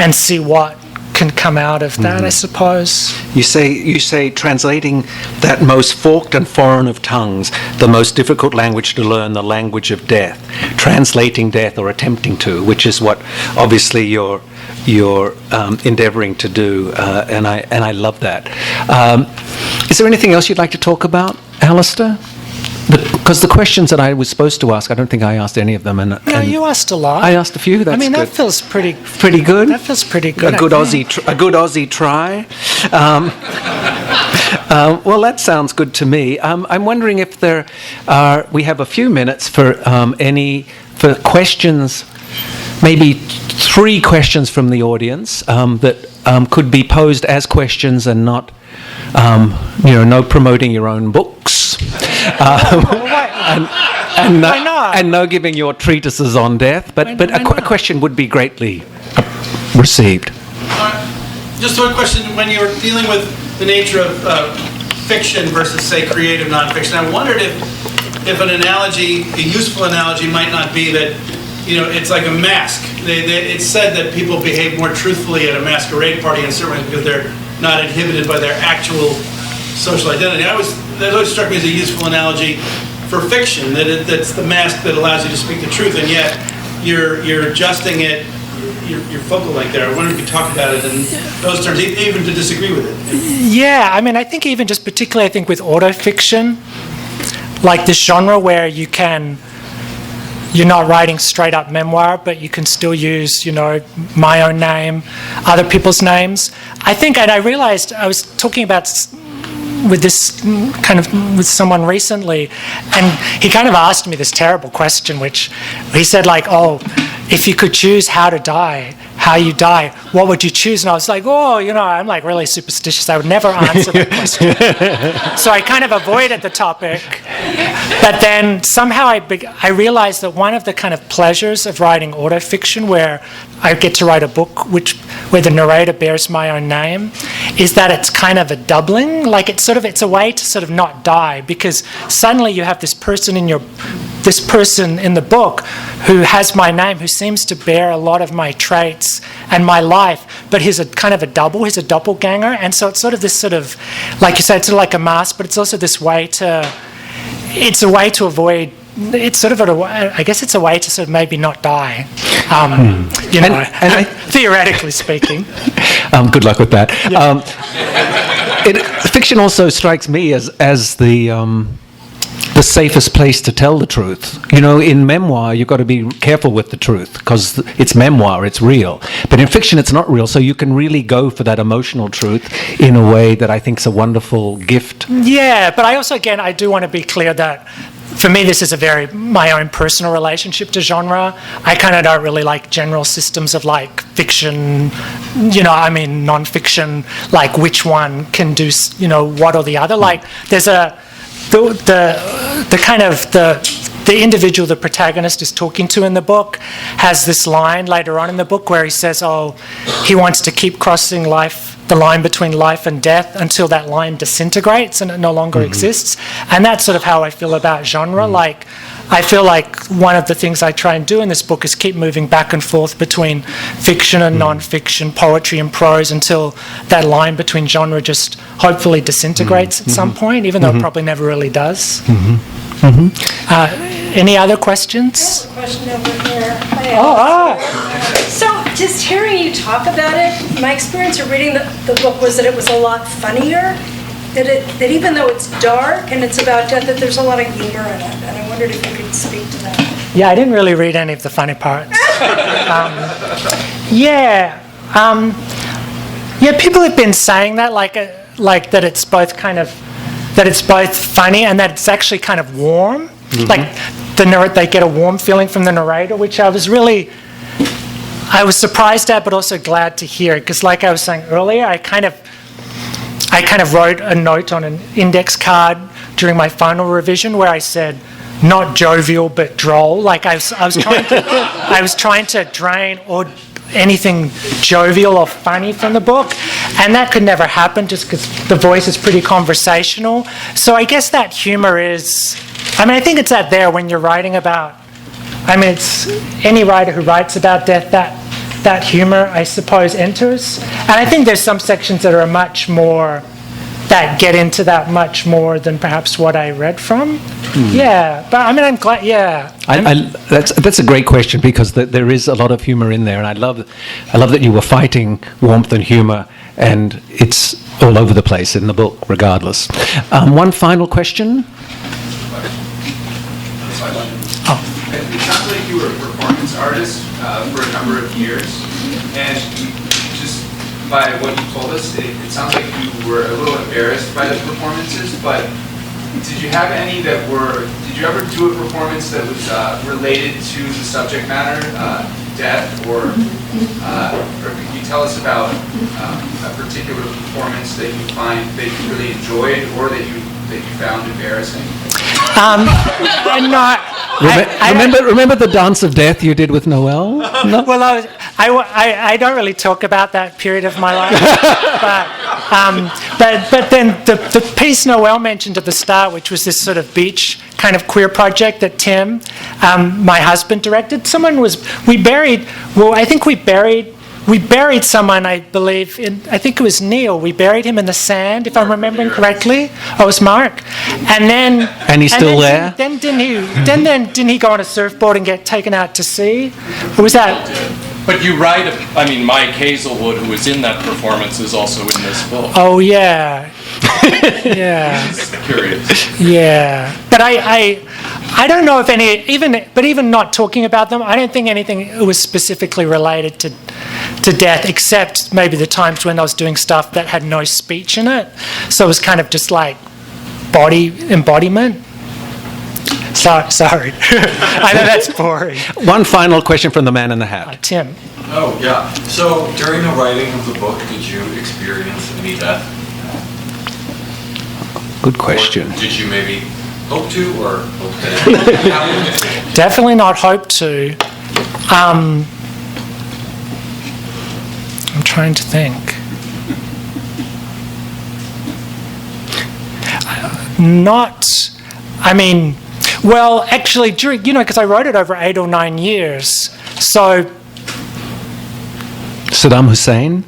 and see what can come out of that, I suppose. You say translating that most forked and foreign of tongues, the most difficult language to learn, the language of death, translating death or attempting to, which is what obviously you're endeavoring to do, and I love that. Is there anything else you'd like to talk about, Alistair? Because the questions that I was supposed to ask, I don't think I asked any of them. No, you asked a lot. I asked a few. That's good. That feels pretty good. That feels pretty good. A good Aussie try. Well, that sounds good to me. I'm wondering if we have a few minutes for questions. Maybe 3 questions from the audience that could be posed as questions and not no promoting your own books, and no giving your treatises on death. But a question would be greatly received. Just one question: when you're dealing with the nature of fiction versus, say, creative nonfiction, I wondered if an analogy, a useful analogy, might not be that, it's like a mask. It's said that people behave more truthfully at a masquerade party in certain ways because they're not inhibited by their actual social identity. That always struck me as a useful analogy for fiction, that's the mask that allows you to speak the truth, and yet you're adjusting it, your focal length there. I wonder if you could talk about it in those terms, even to disagree with it. Yeah, I mean, I think even just particularly, I think with autofiction, like this genre where you're not writing straight up memoir, but you can still use, my own name, other people's names. I think, and I realized I was talking about with someone recently, and he kind of asked me this terrible question, which he said, like, if you could choose how you die, what would you choose? And I was like, I'm like really superstitious. I would never answer that question. So I kind of avoided the topic. But then somehow I realized that one of the kind of pleasures of writing autofiction, where I get to write a book where the narrator bears my own name, is that it's kind of a doubling. Like it's a way to sort of not die, because suddenly you have this person in the book who has my name, who seems to bear a lot of my traits and my life, but he's a kind of a double, he's a doppelganger, and so it's sort of this sort of, like you said, it's sort of like a mask, but it's also this way to, it's a way to avoid, it's sort of I guess it's a way to sort of maybe not die, theoretically speaking. Good luck with that. Yeah. Fiction also strikes me as the safest place to tell the truth. In memoir, you've got to be careful with the truth because it's memoir, it's real. But in fiction, it's not real, so you can really go for that emotional truth in a way that I think is a wonderful gift. Yeah, but I also, again, I do want to be clear that for me, this is my own personal relationship to genre. I kind of don't really like general systems of like fiction, non-fiction, like which one can do, what or the other. Like there's the individual the protagonist is talking to in the book has this line later on in the book where he says, he wants to keep crossing the line between life and death until that line disintegrates and it no longer exists. And that's sort of how I feel about genre. Like, I feel like one of the things I try and do in this book is keep moving back and forth between fiction and non-fiction, poetry and prose, until that line between genre just hopefully disintegrates at some point, even though it probably never really does. Any other questions? I have a question over here. So just hearing you talk about it, my experience of reading the book was that it was a lot funnier. That even though it's dark and it's about death, that there's a lot of humor in it. And I wondered if you could speak to that. Yeah, I didn't really read any of the funny parts. People have been saying that, like that it's both funny and that it's actually kind of warm. Like they get a warm feeling from the narrator, which I was surprised at, but also glad to hear. Because, like I was saying earlier, I kind of wrote a note on an index card during my final revision where I said, not jovial but droll. Like I was trying to drain or anything jovial or funny from the book, and that could never happen just because the voice is pretty conversational. So I guess that humor is, I think it's out there when you're writing about, it's any writer who writes about death, that humor, I suppose, enters. And I think there's some sections that are much more, that get into that much more than perhaps what I read from. Yeah, but I'm glad, yeah. That's a great question, because there is a lot of humor in there, and I love that you were fighting warmth and humor, and it's all over the place in the book, regardless. One final question. It sounds like you were a performance artist for a number of years, and just by what you told us, it sounds like you were a little embarrassed by the performances, but did you have any did you ever do a performance that was related to the subject matter? death, or could you tell us about a particular performance that you really enjoyed, or that you found embarrassing? Remember the dance of death you did with Noel? No? Well, I don't really talk about that period of my life, but then the piece Noel mentioned at the start, which was this sort of beach kind of queer project that Tim, my husband, directed. We buried someone, I believe, I think it was Neil. We buried him in the sand, if I'm remembering correctly. Oh, it was Mark. And he's still there? Then didn't he go on a surfboard and get taken out to sea? Or was that? But you write, Mike Hazelwood, who was in that performance, is also in this book. Oh, yeah. Yeah. Just curious. Yeah. But I don't know if even not talking about them, I don't think anything was specifically related to death, except maybe the times when I was doing stuff that had no speech in it. So it was kind of just like body embodiment. Sorry. I know that's boring. One final question from the man in the hat. Tim. Oh, yeah. So during the writing of the book, did you experience any death? Good question. Or did you maybe hope to, or hope that? Definitely not hope to. I'm trying to think. Well, actually, because I wrote it over 8 or 9 years, so... Saddam Hussein?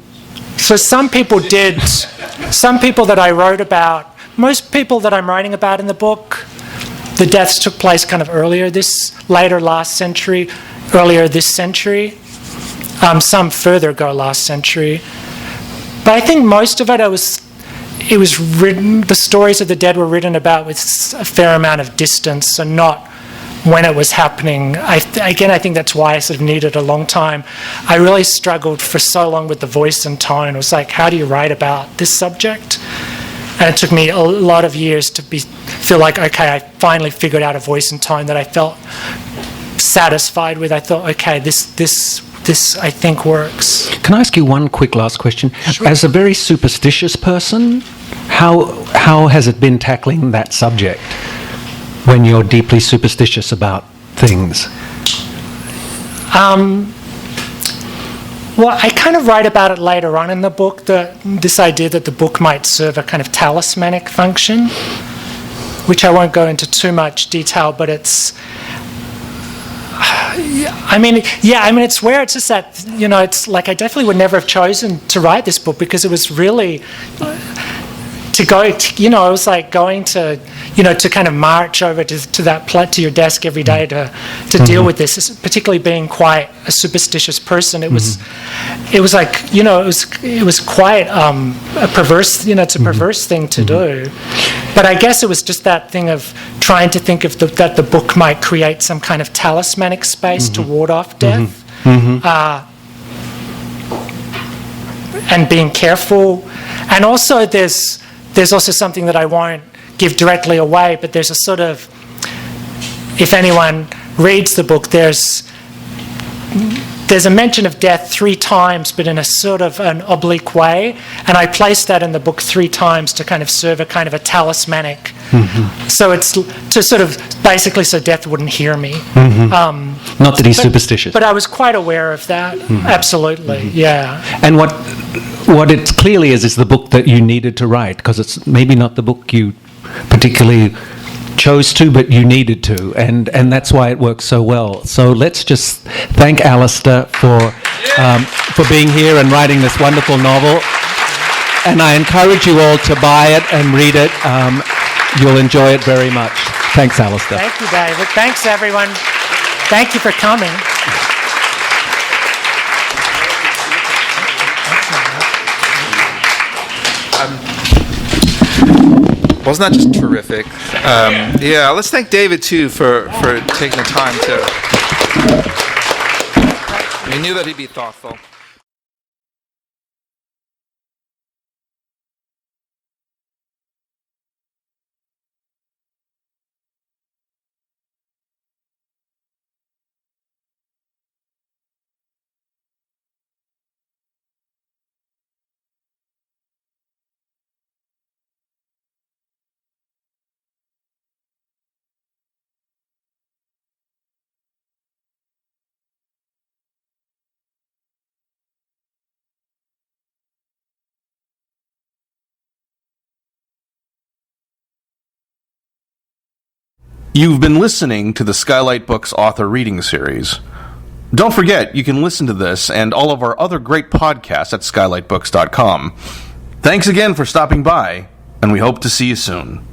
So some people that I wrote about, most people that I'm writing about in the book, the deaths took place kind of earlier this century. Some further ago last century. But I think most of it was written, the stories of the dead were written about with a fair amount of distance, so not when it was happening. I think that's why I sort of needed a long time. I really struggled for so long with the voice and tone. It was like, how do you write about this subject? And it took me a lot of years to feel like, okay, I finally figured out a voice and tone that I felt satisfied with. I thought, okay, this I think works. Can I ask you one quick last question? Sure. As a very superstitious person, how has it been tackling that subject when you're deeply superstitious about things? Well, I kind of write about it later on in the book, this idea that the book might serve a kind of talismanic function, which I won't go into too much detail, but it's... it's where it's just that, it's like I definitely would never have chosen to write this book, because it was really it was like going to, to kind of march over to your desk every day to deal with this, particularly being quite a superstitious person. It was, like, it was quite a perverse, it's a perverse thing to do. But I guess it was just that thing of trying to think of that the book might create some kind of talismanic space to ward off death. And being careful. And also there's also something that I won't give directly away, but there's a sort of, if anyone reads the book, there's a mention of death 3 times, but in a sort of an oblique way, and I placed that in the book 3 times to kind of serve a kind of a talismanic. So it's to sort of basically so death wouldn't hear me. Not that he's superstitious. But I was quite aware of that. Absolutely, yeah. And what it clearly is the book that you needed to write, because it's maybe not the book you particularly chose to, but you needed to, and that's why it works so well. So let's just thank Alistair for being here and writing this wonderful novel. And I encourage you all to buy it and read it. You'll enjoy it very much. Thanks, Alistair. Thank you, David. Thanks, everyone. Thank you for coming. Wasn't that just terrific? Yeah, let's thank David too for taking the time to. We knew that he'd be thoughtful. You've been listening to the Skylight Books author reading series. Don't forget, you can listen to this and all of our other great podcasts at skylightbooks.com. Thanks again for stopping by, and we hope to see you soon.